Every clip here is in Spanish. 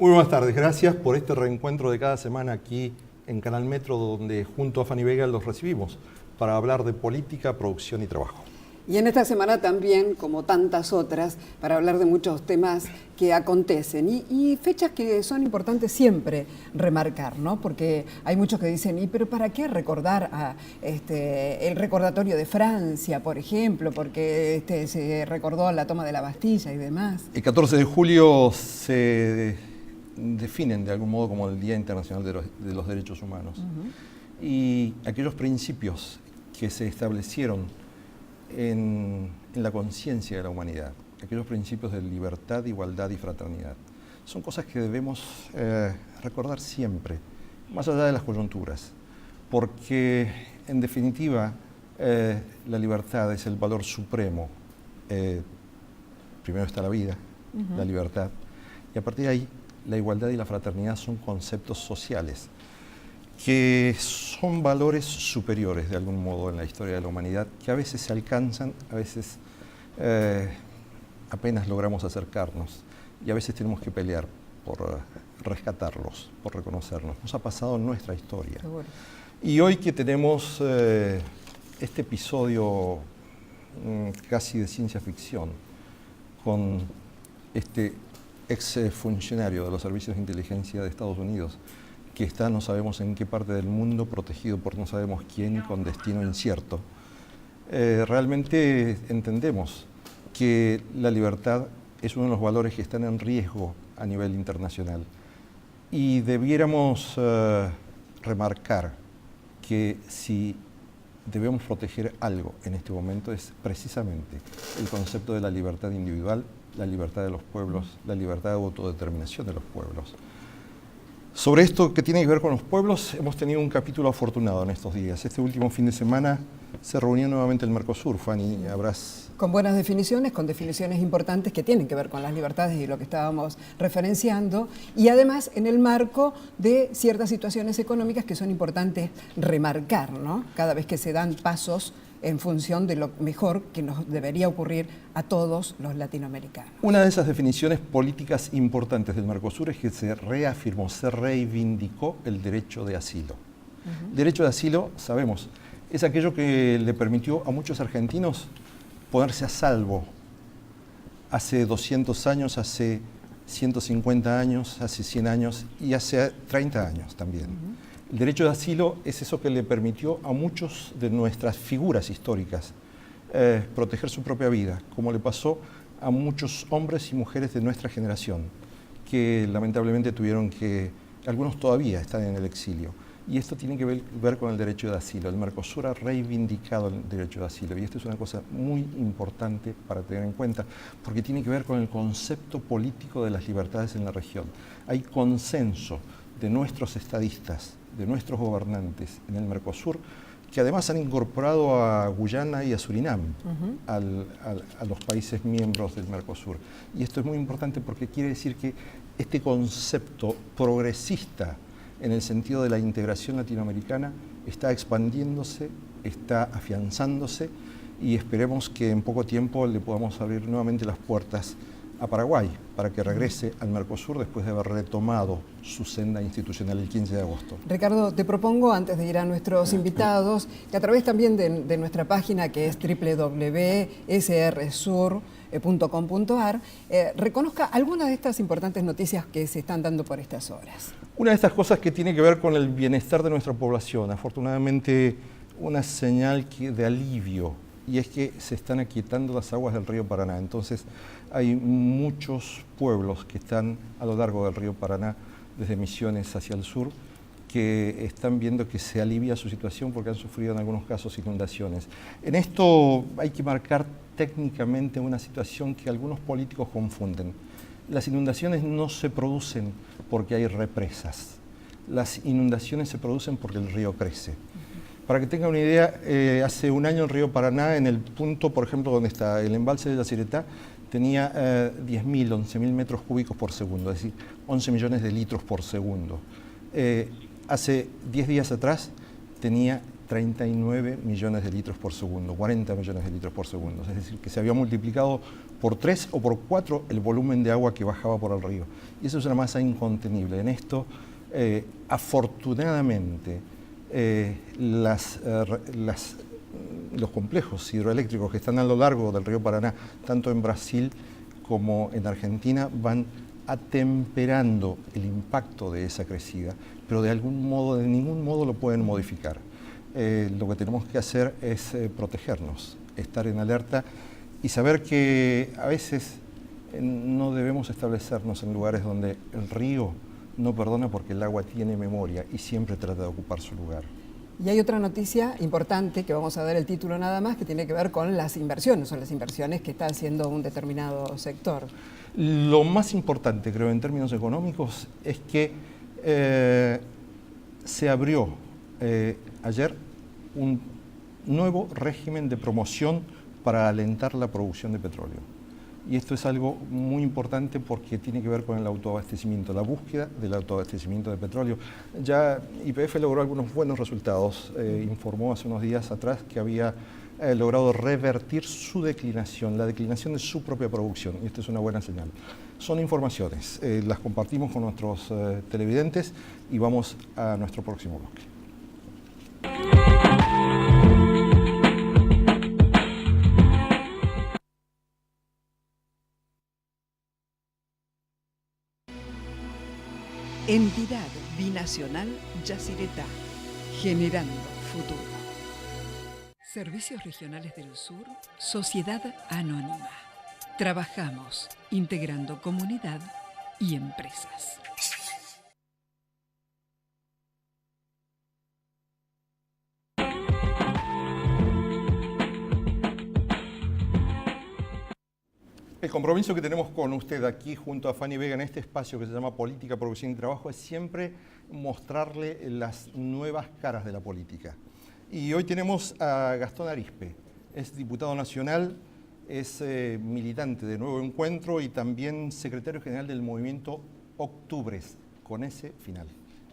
Muy buenas tardes, gracias por este reencuentro de cada semana aquí en Canal Metro, donde junto a Fanny Vega los recibimos para hablar de política, producción y trabajo. Y en esta semana también, como tantas otras, para hablar de muchos temas que acontecen y fechas que son importantes siempre remarcar, ¿no? Porque hay muchos que dicen, pero ¿para qué recordar el recordatorio de Francia, por ejemplo? Porque se recordó la toma de la Bastilla y demás. El 14 de julio se definen de algún modo como el Día Internacional de los Derechos Humanos. Y aquellos principios que se establecieron en la conciencia de la humanidad, aquellos principios de libertad, igualdad y fraternidad, son cosas que debemos recordar siempre, más allá de las coyunturas, porque en definitiva la libertad es el valor supremo. Primero está la vida, la libertad, y a partir de ahí la igualdad y la fraternidad son conceptos sociales que son valores superiores de algún modo en la historia de la humanidad, que a veces se alcanzan, a veces apenas logramos acercarnos y a veces tenemos que pelear por rescatarlos, por reconocerlos. Nos ha pasado en nuestra historia. Seguro. Y hoy que tenemos este episodio casi de ciencia ficción con este ex funcionario de los servicios de inteligencia de Estados Unidos, que está no sabemos en qué parte del mundo, protegido por no sabemos quién y con destino incierto, realmente entendemos que la libertad es uno de los valores que están en riesgo a nivel internacional. Y debiéramos remarcar que si debemos proteger algo en este momento es precisamente el concepto de la libertad individual, la libertad de los pueblos, la libertad de autodeterminación de los pueblos. Sobre esto que tiene que ver con los pueblos, hemos tenido un capítulo afortunado en estos días. Este último fin de semana se reunió nuevamente el Mercosur, Fanny, habrás... Con buenas definiciones, con definiciones importantes que tienen que ver con las libertades y lo que estábamos referenciando, y además en el marco de ciertas situaciones económicas que son importantes remarcar, ¿no? Cada vez que se dan pasos en función de lo mejor que nos debería ocurrir a todos los latinoamericanos. Una de esas definiciones políticas importantes del Mercosur es que se reafirmó, se reivindicó el derecho de asilo. El derecho de asilo, sabemos, es aquello que le permitió a muchos argentinos ponerse a salvo hace 200 años, hace 150 años, hace 100 años y hace 30 años también. El derecho de asilo es eso que le permitió a muchos de nuestras figuras históricas proteger su propia vida, como le pasó a muchos hombres y mujeres de nuestra generación, que lamentablemente tuvieron que, algunos todavía están en el exilio. Y esto tiene que ver con el derecho de asilo. El Mercosur ha reivindicado el derecho de asilo y esto es una cosa muy importante para tener en cuenta porque tiene que ver con el concepto político de las libertades en la región. Hay consenso de nuestros estadistas, de nuestros gobernantes en el Mercosur, que además han incorporado a Guyana y a Surinam a los países miembros del Mercosur. Y esto es muy importante porque quiere decir que este concepto progresista en el sentido de la integración latinoamericana está expandiéndose, está afianzándose y esperemos que en poco tiempo le podamos abrir nuevamente las puertas a Paraguay para que regrese al Mercosur después de haber retomado su senda institucional el 15 de agosto. Ricardo, te propongo, antes de ir a nuestros invitados, que a través también de nuestra página que es www.srsur.com.ar reconozca algunas de estas importantes noticias que se están dando por estas horas. Una de estas cosas que tiene que ver con el bienestar de nuestra población, afortunadamente una señal de alivio, y es que se están aquietando las aguas del río Paraná. Entonces hay muchos pueblos que están a lo largo del río Paraná, desde Misiones hacia el sur, que están viendo que se alivia su situación porque han sufrido en algunos casos inundaciones. En esto hay que marcar técnicamente una situación que algunos políticos confunden. Las inundaciones no se producen porque hay represas. Las inundaciones se producen porque el río crece. Para que tengan una idea, hace un año el río Paraná, en el punto, por ejemplo, donde está el embalse de Yacyretá, tenía 10.000, 11.000 metros cúbicos por segundo, es decir, 11 millones de litros por segundo. Hace 10 días atrás tenía 39 millones de litros por segundo, 40 millones de litros por segundo. Es decir, que se había multiplicado por 3 o por 4 el volumen de agua que bajaba por el río. Y eso es una masa incontenible. En esto, afortunadamente, los complejos hidroeléctricos que están a lo largo del río Paraná, tanto en Brasil como en Argentina, van atemperando el impacto de esa crecida, pero de ningún modo lo pueden modificar. Lo que tenemos que hacer es protegernos, estar en alerta y saber que a veces no debemos establecernos en lugares donde el río no perdona, porque el agua tiene memoria y siempre trata de ocupar su lugar. Y hay otra noticia importante, que vamos a ver el título nada más, que tiene que ver con las inversiones, son las inversiones que está haciendo un determinado sector. Lo más importante, creo, en términos económicos, es que se abrió ayer un nuevo régimen de promoción para alentar la producción de petróleo. Y esto es algo muy importante porque tiene que ver con el autoabastecimiento, la búsqueda del autoabastecimiento de petróleo. Ya YPF logró algunos buenos resultados. Informó hace unos días atrás que había logrado revertir su declinación, la declinación de su propia producción. Y esto es una buena señal. Son informaciones, las compartimos con nuestros televidentes y vamos a nuestro próximo bloque. Entidad Binacional Yacyretá, generando futuro. Servicios Regionales del Sur, Sociedad Anónima. Trabajamos integrando comunidad y empresas. El compromiso que tenemos con usted aquí junto a Fanny Vega en este espacio que se llama Política, Producción y Trabajo es siempre mostrarle las nuevas caras de la política. Y hoy tenemos a Gastón Arizpe, es diputado nacional, es militante de Nuevo Encuentro y también secretario general del movimiento Octubres, con ese final.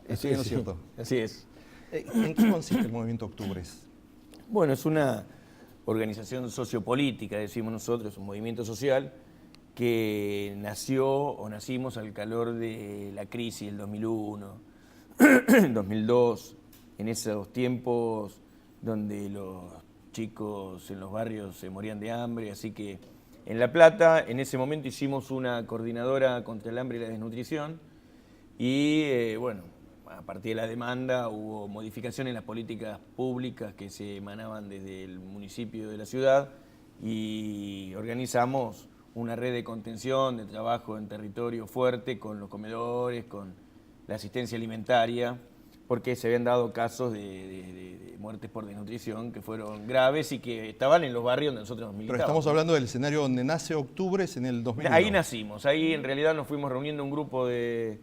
¿Eso es cierto? Así es. ¿En qué consiste el movimiento Octubres? Bueno, es una organización sociopolítica, decimos nosotros, un movimiento social que nacimos al calor de la crisis del 2001, 2002, en esos tiempos donde los chicos en los barrios se morían de hambre, así que en La Plata en ese momento hicimos una coordinadora contra el hambre y la desnutrición y bueno, a partir de la demanda hubo modificaciones en las políticas públicas que se emanaban desde el municipio de la ciudad y organizamos una red de contención, de trabajo en territorio fuerte con los comedores, con la asistencia alimentaria, porque se habían dado casos de muertes por desnutrición que fueron graves y que estaban en los barrios donde nosotros nos militábamos. Pero estamos hablando del escenario donde nace Octubres en el 2001. Ahí nacimos, ahí en realidad nos fuimos reuniendo un grupo de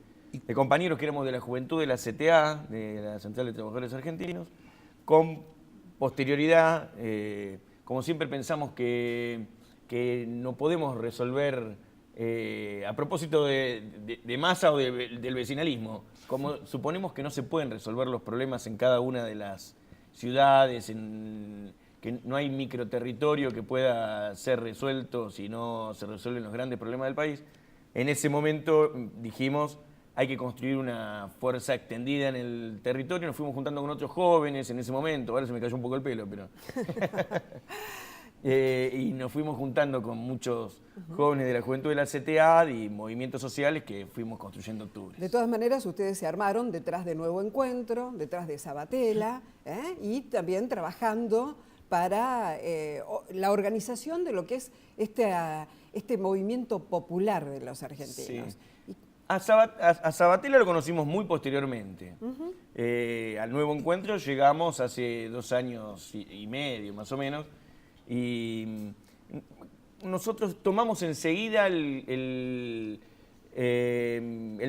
compañeros que éramos de la juventud de la CTA, de la Central de Trabajadores Argentinos, con posterioridad, como siempre pensamos que no podemos resolver a propósito de masa o del vecinalismo, como suponemos que no se pueden resolver los problemas en cada una de las ciudades, que no hay microterritorio que pueda ser resuelto si no se resuelven los grandes problemas del país. En ese momento dijimos, hay que construir una fuerza extendida en el territorio, nos fuimos juntando con otros jóvenes en ese momento, ahora se me cayó un poco el pelo, pero... y nos fuimos juntando con muchos jóvenes de la juventud de la CTA y movimientos sociales que fuimos construyendo Octubres. De todas maneras, ustedes se armaron detrás de Nuevo Encuentro, detrás de Sabatella, y también trabajando para la organización de lo que es este movimiento popular de los argentinos. Sí. A Sabatella lo conocimos muy posteriormente. Al Nuevo Encuentro llegamos hace 2 años y medio, más o menos, y nosotros tomamos enseguida el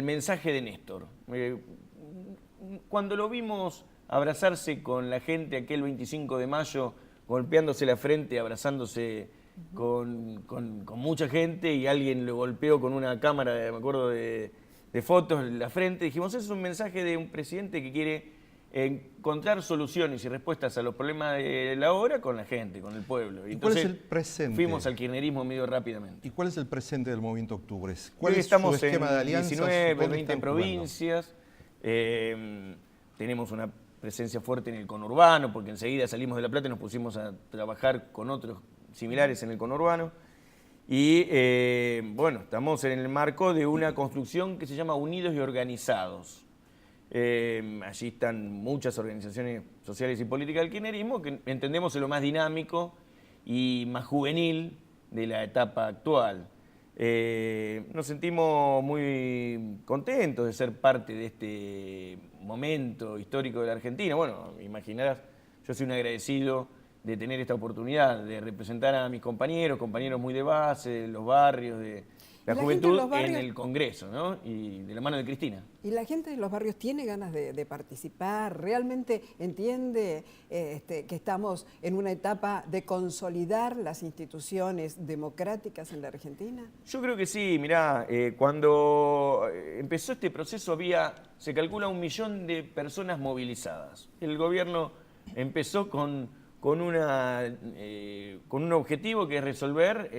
mensaje de Néstor. Cuando lo vimos abrazarse con la gente aquel 25 de mayo, golpeándose la frente, abrazándose con mucha gente, y alguien lo golpeó con una cámara, me acuerdo, de fotos en la frente, dijimos, ese es un mensaje de un presidente que quiere encontrar soluciones y respuestas a los problemas de la hora con la gente, con el pueblo. ¿Y cuál es el presente? Fuimos al kirchnerismo medio rápidamente. ¿Y cuál es el presente del Movimiento Octubre? ¿Cuál es su esquema en de alianzas? 19, 20 provincias. Tenemos una presencia fuerte en el conurbano, porque enseguida salimos de La Plata y nos pusimos a trabajar con otros similares en el conurbano. Y bueno, estamos en el marco de una construcción que se llama Unidos y Organizados. Allí están muchas organizaciones sociales y políticas del kirchnerismo que entendemos es lo más dinámico y más juvenil de la etapa actual. Nos sentimos muy contentos de ser parte de este momento histórico de la Argentina. Bueno, imaginarás, yo soy un agradecido de tener esta oportunidad de representar a mis compañeros muy de base, de los barrios, de la juventud en el Congreso, ¿no? Y de la mano de Cristina. ¿Y la gente de los barrios tiene ganas de participar? ¿Realmente entiende que estamos en una etapa de consolidar las instituciones democráticas en la Argentina? Yo creo que sí, mirá, cuando empezó este proceso se calcula 1 millón de personas movilizadas. El gobierno empezó con un objetivo que es resolver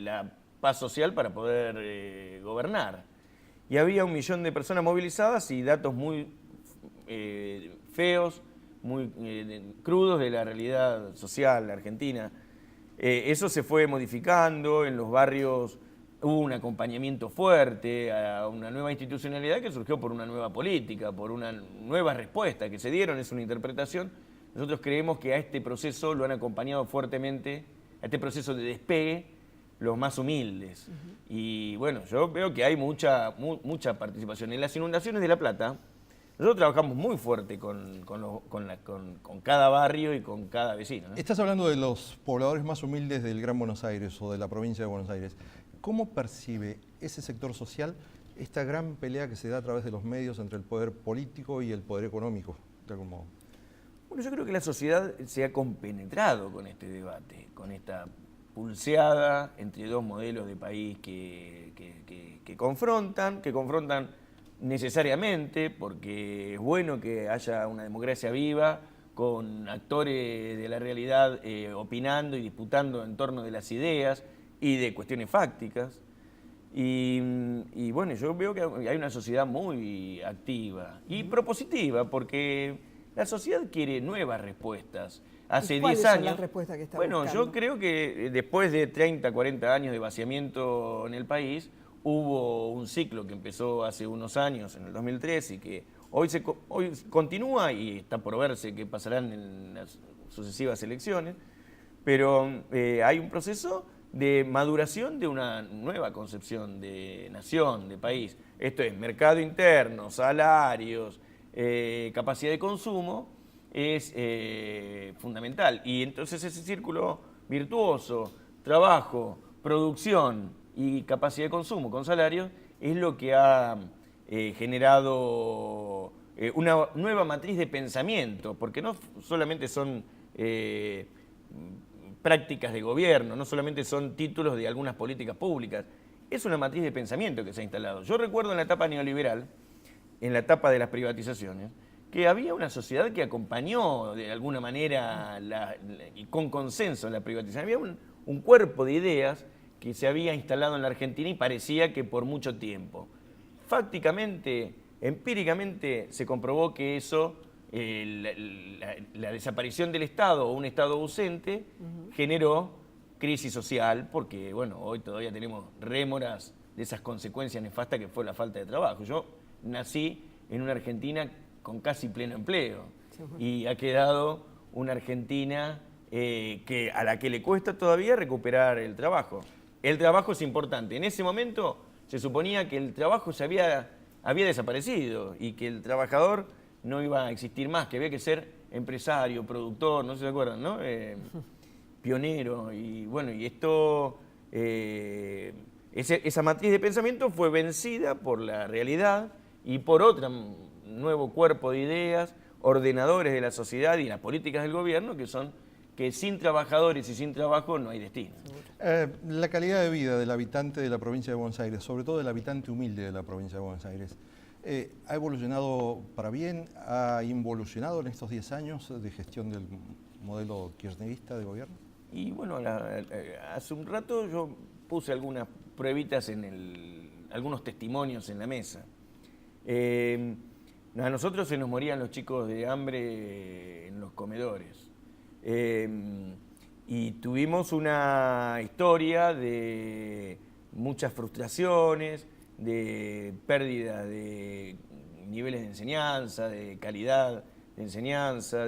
la paz social para poder gobernar. Y había 1 millón de personas movilizadas y datos muy feos, muy crudos de la realidad social argentina. Eso se fue modificando, en los barrios hubo un acompañamiento fuerte a una nueva institucionalidad que surgió por una nueva política, por una nueva respuesta que se dieron, es una interpretación. Nosotros creemos que a este proceso lo han acompañado fuertemente, a este proceso de despegue, los más humildes. Y bueno, yo veo que hay mucha participación. En las inundaciones de La Plata, nosotros trabajamos muy fuerte con cada barrio y con cada vecino, ¿no? Estás hablando de los pobladores más humildes del Gran Buenos Aires o de la provincia de Buenos Aires. ¿Cómo percibe ese sector social esta gran pelea que se da a través de los medios entre el poder político y el poder económico, de algún modo? Bueno, yo creo que la sociedad se ha compenetrado con este debate, con esta pulseada entre dos modelos de país que confrontan necesariamente, porque es bueno que haya una democracia viva, con actores de la realidad opinando y disputando en torno de las ideas y de cuestiones fácticas. Y bueno, yo veo que hay una sociedad muy activa y propositiva, porque la sociedad quiere nuevas respuestas. Hace 10 años... ¿Cuáles son las respuestas que está buscando? Yo creo que después de 30, 40 años de vaciamiento en el país, hubo un ciclo que empezó hace unos años, en el 2003, y que hoy continúa y está por verse qué pasarán en las sucesivas elecciones, pero hay un proceso de maduración de una nueva concepción de nación, de país. Esto es mercado interno, salarios, capacidad de consumo, es fundamental. Y entonces ese círculo virtuoso, trabajo, producción y capacidad de consumo con salarios, es lo que ha generado una nueva matriz de pensamiento, porque no solamente son prácticas de gobierno, no solamente son títulos de algunas políticas públicas, es una matriz de pensamiento que se ha instalado. Yo recuerdo en la etapa neoliberal, en la etapa de las privatizaciones, que había una sociedad que acompañó de alguna manera y con consenso la privatización. Había un cuerpo de ideas que se había instalado en la Argentina y parecía que por mucho tiempo. Fácticamente, empíricamente, se comprobó que eso, la desaparición del Estado o un Estado ausente, generó crisis social, porque bueno, hoy todavía tenemos rémoras de esas consecuencias nefastas que fue la falta de trabajo. Yo nací en una Argentina con casi pleno empleo y ha quedado una Argentina a la que le cuesta todavía recuperar el trabajo. El trabajo es importante. En ese momento se suponía que el trabajo se había desaparecido y que el trabajador no iba a existir más, que había que ser empresario, productor, no sé si se acuerdan, ¿no? Pionero. Y bueno, y esto, esa matriz de pensamiento fue vencida por la realidad y por otro nuevo cuerpo de ideas, ordenadores de la sociedad y las políticas del gobierno, que son que sin trabajadores y sin trabajo no hay destino. La calidad de vida del habitante de la provincia de Buenos Aires, sobre todo del habitante humilde de la provincia de Buenos Aires, ¿Ha evolucionado para bien? ¿Ha involucionado en estos 10 años de gestión del modelo kirchnerista de gobierno? Y bueno, hace un rato yo puse algunas pruebitas algunos testimonios en la mesa. A nosotros se nos morían los chicos de hambre en los comedores. Y tuvimos una historia de muchas frustraciones, de pérdida de niveles de enseñanza, de calidad de enseñanza,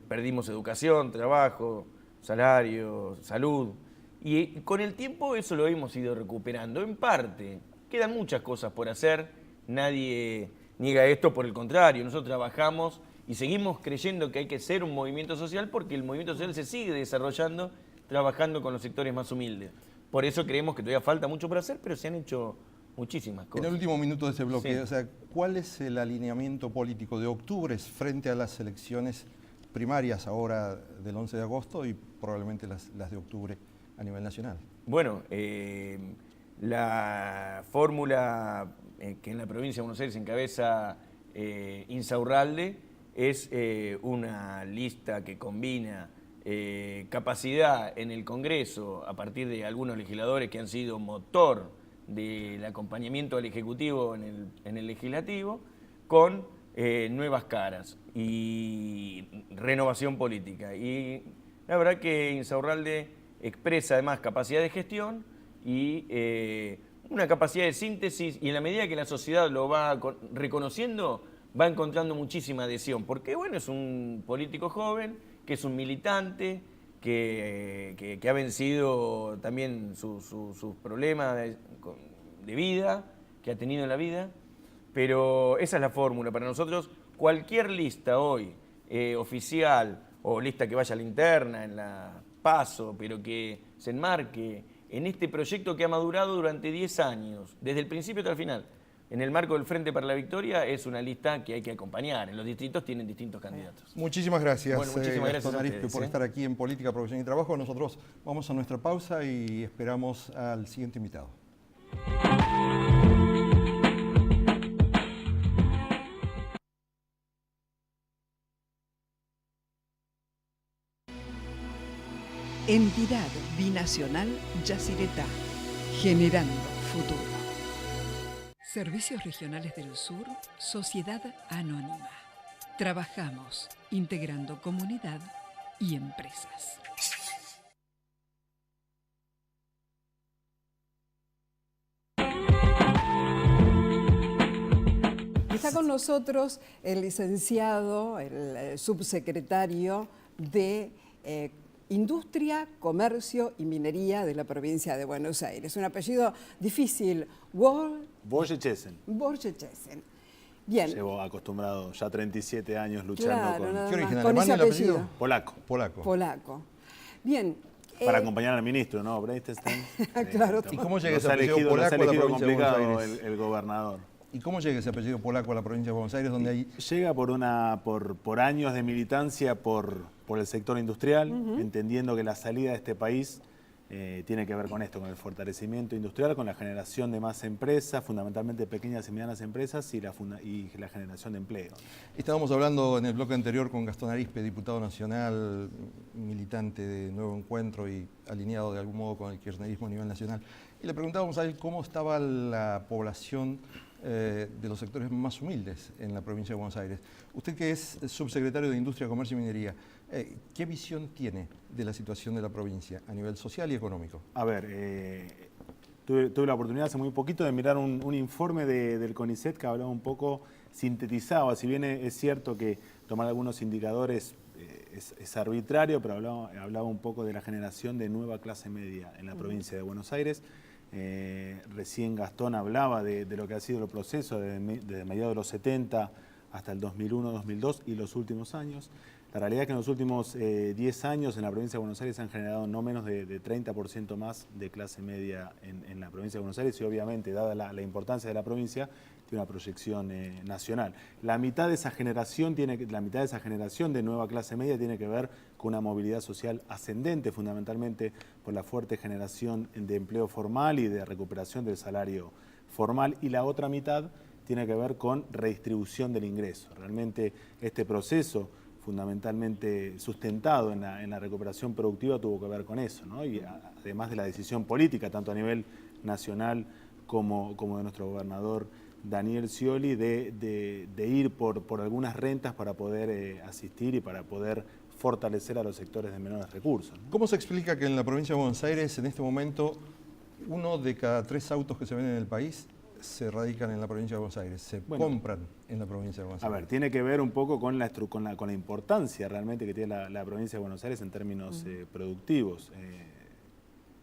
perdimos educación, trabajo, salario, salud. Y con el tiempo eso lo hemos ido recuperando. En parte, quedan muchas cosas por hacer, nadie niega esto, por el contrario, nosotros trabajamos y seguimos creyendo que hay que ser un movimiento social porque el movimiento social se sigue desarrollando trabajando con los sectores más humildes. Por eso creemos que todavía falta mucho por hacer, pero se han hecho muchísimas cosas. En el último minuto de este bloque, Sí. o sea, ¿cuál es el alineamiento político de octubre frente a las elecciones primarias ahora del 11 de agosto y probablemente las de octubre a nivel nacional? Bueno, la fórmula que en la provincia de Buenos Aires encabeza Insaurralde es una lista que combina capacidad en el Congreso a partir de algunos legisladores que han sido motor del acompañamiento al Ejecutivo en el Legislativo, con nuevas caras y renovación política. Y la verdad que Insaurralde expresa además capacidad de gestión y una capacidad de síntesis, y en la medida que la sociedad lo va reconociendo, va encontrando muchísima adhesión, porque bueno, es un político joven, que es un militante, que ha vencido también sus problemas de vida, que ha tenido en la vida, pero esa es la fórmula. Para nosotros, cualquier lista hoy, oficial, o lista que vaya a la interna, en la PASO, pero que se enmarque en este proyecto que ha madurado durante 10 años, desde el principio hasta el final, en el marco del Frente para la Victoria, es una lista que hay que acompañar. En los distritos tienen distintos candidatos. Muchísimas gracias, Bueno, muchísimas gracias Gastón a Arizpe, ustedes, por estar aquí en Política, Profesión y Trabajo. Nosotros vamos a nuestra pausa y esperamos al siguiente invitado. Entidad Binacional Yacyretá, generando futuro. Servicios Regionales del Sur, Sociedad Anónima. Trabajamos integrando comunidad y empresas. Está con nosotros el licenciado, el subsecretario de Industria, Comercio y Minería de la provincia de Buenos Aires. Un apellido difícil, Borgechesen. Borgechesen. Bien. Llevo acostumbrado ya 37 años luchando Claro, con nada ¿Qué más, origen? con ese ¿Alemán el apellido. apellido? polaco. Polaco. Polaco. Bien. Para acompañar al ministro, ¿no? Breitenstein. Claro. ¿Y cómo llega ese Nos ha apellido elegido, polaco nos ha a la elegido provincia de Buenos complicado Aires? el gobernador. ¿Y cómo llega ese apellido polaco a la provincia de Buenos Aires, donde hay... Llega por años de militancia por el sector industrial, entendiendo que la salida de este país tiene que ver con esto, con el fortalecimiento industrial, con la generación de más empresas, fundamentalmente pequeñas y medianas empresas, y la generación de empleo. Estábamos hablando en el bloque anterior con Gastón Arizpe, diputado nacional, militante de Nuevo Encuentro y alineado de algún modo con el kirchnerismo a nivel nacional. Y le preguntábamos a él cómo estaba la población de los sectores más humildes en la provincia de Buenos Aires. Usted, que es subsecretario de Industria, Comercio y Minería, ¿qué visión tiene de la situación de la provincia a nivel social y económico? A ver, tuve la oportunidad hace muy poquito de mirar un informe del CONICET que hablaba un poco, sintetizaba, si bien es cierto que tomar algunos indicadores es arbitrario, pero hablaba un poco de la generación de nueva clase media en la provincia de Buenos Aires. Recién Gastón hablaba de lo que ha sido el proceso desde mediados de los 70 hasta el 2001-2002 y los últimos años. La realidad es que en los últimos 10 años en la provincia de Buenos Aires se han generado no menos de 30% más de clase media en la provincia de Buenos Aires, y obviamente, dada la importancia de la provincia, tiene una proyección nacional. La mitad de esa generación de nueva clase media tiene que ver con una movilidad social ascendente, fundamentalmente por la fuerte generación de empleo formal y de recuperación del salario formal, y la otra mitad tiene que ver con redistribución del ingreso. Realmente este proceso, fundamentalmente sustentado en la recuperación productiva, tuvo que ver con eso, ¿no? Y además de la decisión política, tanto a nivel nacional como de nuestro gobernador Daniel Scioli, de ir por algunas rentas para poder asistir y para poder fortalecer a los sectores de menores recursos, ¿no? ¿Cómo se explica que en la provincia de Buenos Aires, en este momento, 1 de cada 3 autos que se venden en el país se radican en la provincia de Buenos Aires, se compran en la provincia de Buenos Aires? A ver, tiene que ver un poco con la importancia realmente que tiene la provincia de Buenos Aires en términos productivos.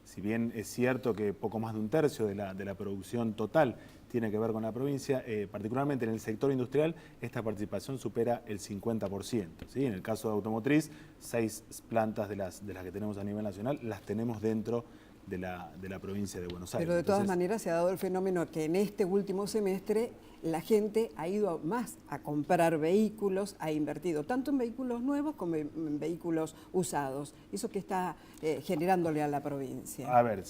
Si bien es cierto que poco más de 1/3 de la producción total tiene que ver con la provincia, particularmente en el sector industrial, esta participación supera el 50%. ¿Sí? En el caso de automotriz, 6 plantas de las que tenemos a nivel nacional las tenemos dentro de la provincia de Buenos Aires. Pero de todas maneras se ha dado el fenómeno que en este último semestre la gente ha ido más a comprar vehículos, ha invertido tanto en vehículos nuevos como en vehículos usados. ¿Eso que está generándole a la provincia? A ver,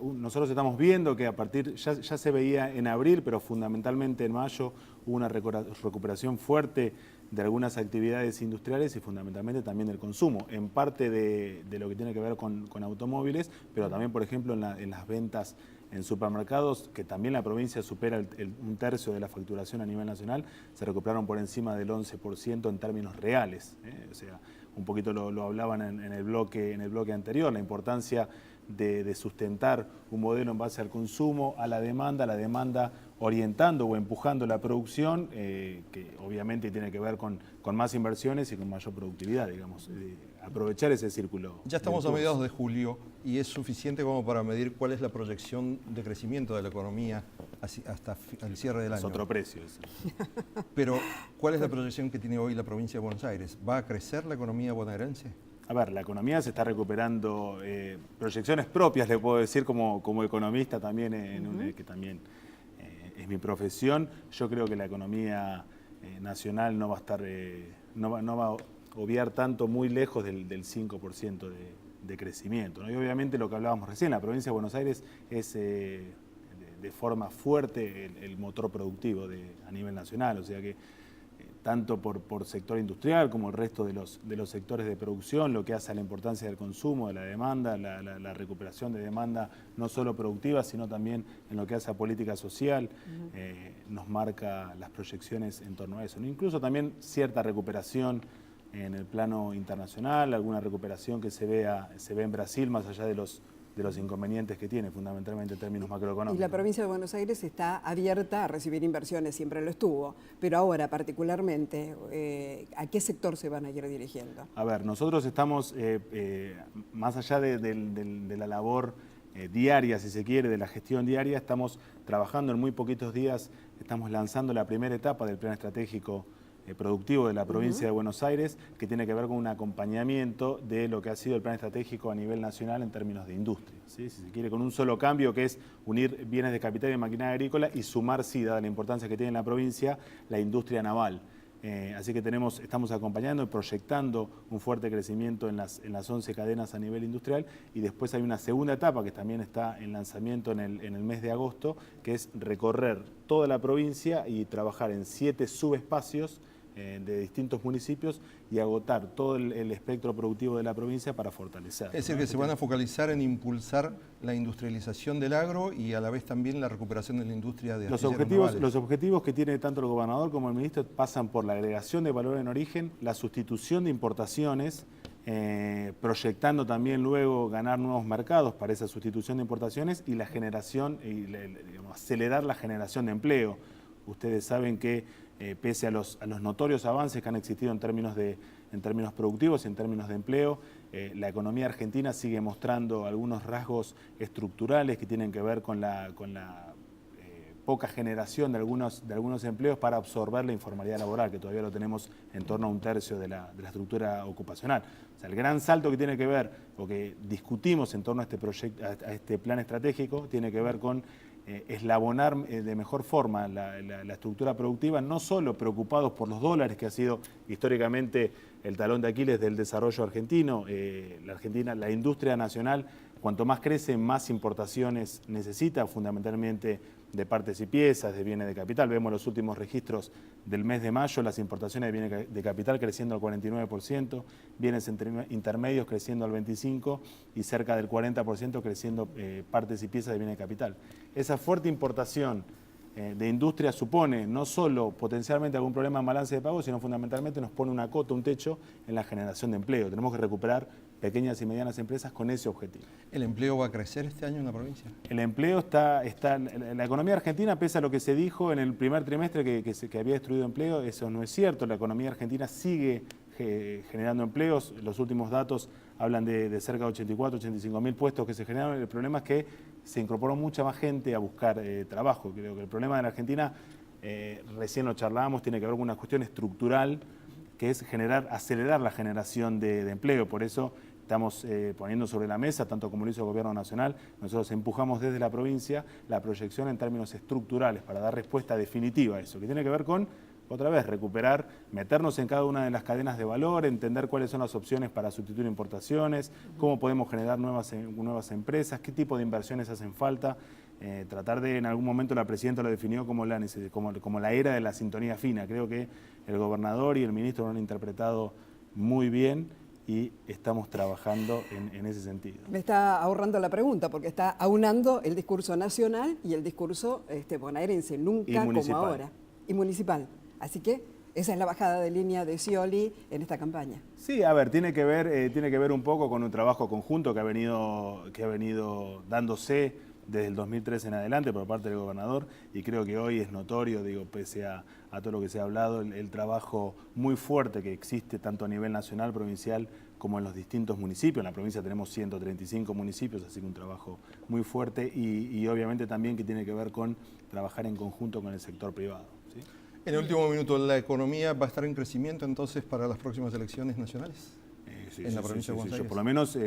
nosotros estamos viendo que a partir, ya se veía en abril, pero fundamentalmente en mayo hubo una recuperación fuerte de algunas actividades industriales y fundamentalmente también del consumo, en parte de lo que tiene que ver con automóviles, pero también, por ejemplo, en las ventas en supermercados, que también la provincia supera 1/3 de la facturación a nivel nacional, se recuperaron por encima del 11% en términos reales. O sea, un poquito lo hablaban en el bloque anterior, la importancia de sustentar un modelo en base al consumo, a la demanda orientando o empujando la producción, que obviamente tiene que ver con más inversiones y con mayor productividad, digamos, aprovechar ese círculo. Ya estamos a mediados de julio y es suficiente como para medir cuál es la proyección de crecimiento de la economía hasta el cierre del año. Es otro precio eso. Pero, ¿cuál es la proyección que tiene hoy la provincia de Buenos Aires? ¿Va a crecer la economía bonaerense? A ver, la economía se está recuperando, proyecciones propias, le puedo decir como economista también, que también es mi profesión. Yo creo que la economía nacional no va a estar, no va a obviar tanto muy lejos del 5% de crecimiento, ¿no? Y obviamente lo que hablábamos recién, la provincia de Buenos Aires es de forma fuerte el motor productivo a nivel nacional, o sea que tanto por sector industrial como el resto de los sectores de producción, lo que hace a la importancia del consumo, de la demanda, la recuperación de demanda no solo productiva, sino también en lo que hace a política social, nos marca las proyecciones en torno a eso, ¿no? Incluso también cierta recuperación en el plano internacional, alguna recuperación que se ve en Brasil, más allá de los inconvenientes que tiene, fundamentalmente en términos macroeconómicos. Y la provincia de Buenos Aires está abierta a recibir inversiones, siempre lo estuvo, pero ahora particularmente, ¿a qué sector se van a ir dirigiendo? A ver, nosotros estamos, más allá de la labor diaria, si se quiere, de la gestión diaria, estamos trabajando en muy poquitos días, estamos lanzando la primera etapa del plan estratégico productivo de la provincia de Buenos Aires, que tiene que ver con un acompañamiento de lo que ha sido el plan estratégico a nivel nacional en términos de industria, ¿sí? Si se quiere, con un solo cambio, que es unir bienes de capital y maquinaria agrícola y sumar, sí, dada la importancia que tiene en la provincia, la industria naval. Así que estamos acompañando y proyectando un fuerte crecimiento en las 11 cadenas a nivel industrial, y después hay una segunda etapa que también está en lanzamiento en el mes de agosto, que es recorrer toda la provincia y trabajar en 7 subespacios de distintos municipios y agotar todo el espectro productivo de la provincia para fortalecer. Es decir, que se van a focalizar en impulsar la industrialización del agro y a la vez también la recuperación de la industria de los objetivos que tiene tanto el gobernador como el ministro pasan por la agregación de valor en origen, la sustitución de importaciones, proyectando también luego ganar nuevos mercados para esa sustitución de importaciones y la generación, acelerar la generación de empleo. Ustedes saben que pese a los notorios avances que han existido en términos productivos y en términos de empleo, la economía argentina sigue mostrando algunos rasgos estructurales que tienen que ver con la poca generación de algunos empleos para absorber la informalidad laboral, que todavía lo tenemos en torno a 1/3 de la estructura ocupacional. O sea, el gran salto que tiene que ver, o que discutimos en torno a este plan estratégico, tiene que ver con eslabonar de mejor forma la estructura productiva, no solo preocupados por los dólares, que ha sido históricamente el talón de Aquiles del desarrollo argentino. La industria nacional, cuanto más crece, más importaciones necesita, fundamentalmente de partes y piezas, de bienes de capital. Vemos los últimos registros del mes de mayo, las importaciones de bienes de capital creciendo al 49%, bienes intermedios creciendo al 25% y cerca del 40% creciendo partes y piezas de bienes de capital. Esa fuerte importación de industria supone no solo potencialmente algún problema en balance de pago, sino fundamentalmente nos pone una cota, un techo en la generación de empleo. Tenemos que recuperar pequeñas y medianas empresas con ese objetivo. ¿El empleo va a crecer este año en la provincia? El empleo está la economía argentina, pese a lo que se dijo en el primer trimestre que había destruido empleo, eso no es cierto. La economía argentina sigue generando empleos. Los últimos datos hablan de cerca de 84.000-85.000 puestos que se generaron. El problema es que se incorporó mucha más gente a buscar trabajo. Creo que el problema de la Argentina, recién lo charlábamos, tiene que ver con una cuestión estructural, que es acelerar la generación de empleo. Por eso estamos poniendo sobre la mesa, tanto como lo hizo el Gobierno Nacional, nosotros empujamos desde la provincia la proyección en términos estructurales para dar respuesta definitiva a eso, que tiene que ver con, otra vez, recuperar, meternos en cada una de las cadenas de valor, entender cuáles son las opciones para sustituir importaciones, cómo podemos generar nuevas empresas, qué tipo de inversiones hacen falta. Tratar de, en algún momento la Presidenta lo definió como la era de la sintonía fina. Creo que el gobernador y el ministro lo han interpretado muy bien y estamos trabajando en ese sentido. Me está ahorrando la pregunta porque está aunando el discurso nacional y el discurso bonaerense, nunca como ahora, y municipal. Así que esa es la bajada de línea de Scioli en esta campaña. Sí, a ver, tiene que ver un poco con un trabajo conjunto que ha venido dándose desde el 2013 en adelante por parte del gobernador, y creo que hoy es notorio, pese a todo lo que se ha hablado, el trabajo muy fuerte que existe tanto a nivel nacional, provincial, como en los distintos municipios. En la provincia tenemos 135 municipios, así que un trabajo muy fuerte y obviamente también que tiene que ver con trabajar en conjunto con el sector privado, ¿sí? En el último minuto, ¿la economía va a estar en crecimiento entonces para las próximas elecciones nacionales? En la provincia de Buenos Aires. Por lo menos,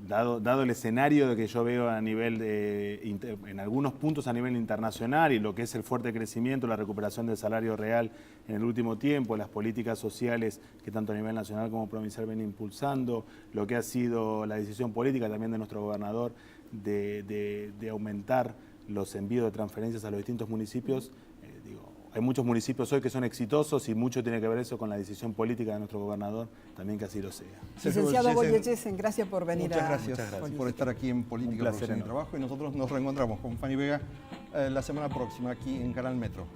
dado el escenario de que yo veo a nivel en algunos puntos a nivel internacional y lo que es el fuerte crecimiento, la recuperación del salario real en el último tiempo, las políticas sociales que tanto a nivel nacional como provincial ven impulsando, lo que ha sido la decisión política también de nuestro gobernador de aumentar los envíos de transferencias a los distintos municipios. Hay muchos municipios hoy que son exitosos y mucho tiene que ver eso con la decisión política de nuestro gobernador, también que así lo sea. Licenciado Boyellesen, gracias por venir. Muchas gracias por estar aquí en Política, Profesión y Trabajo, y nosotros nos reencontramos con Fanny Vega la semana próxima aquí en Canal Metro.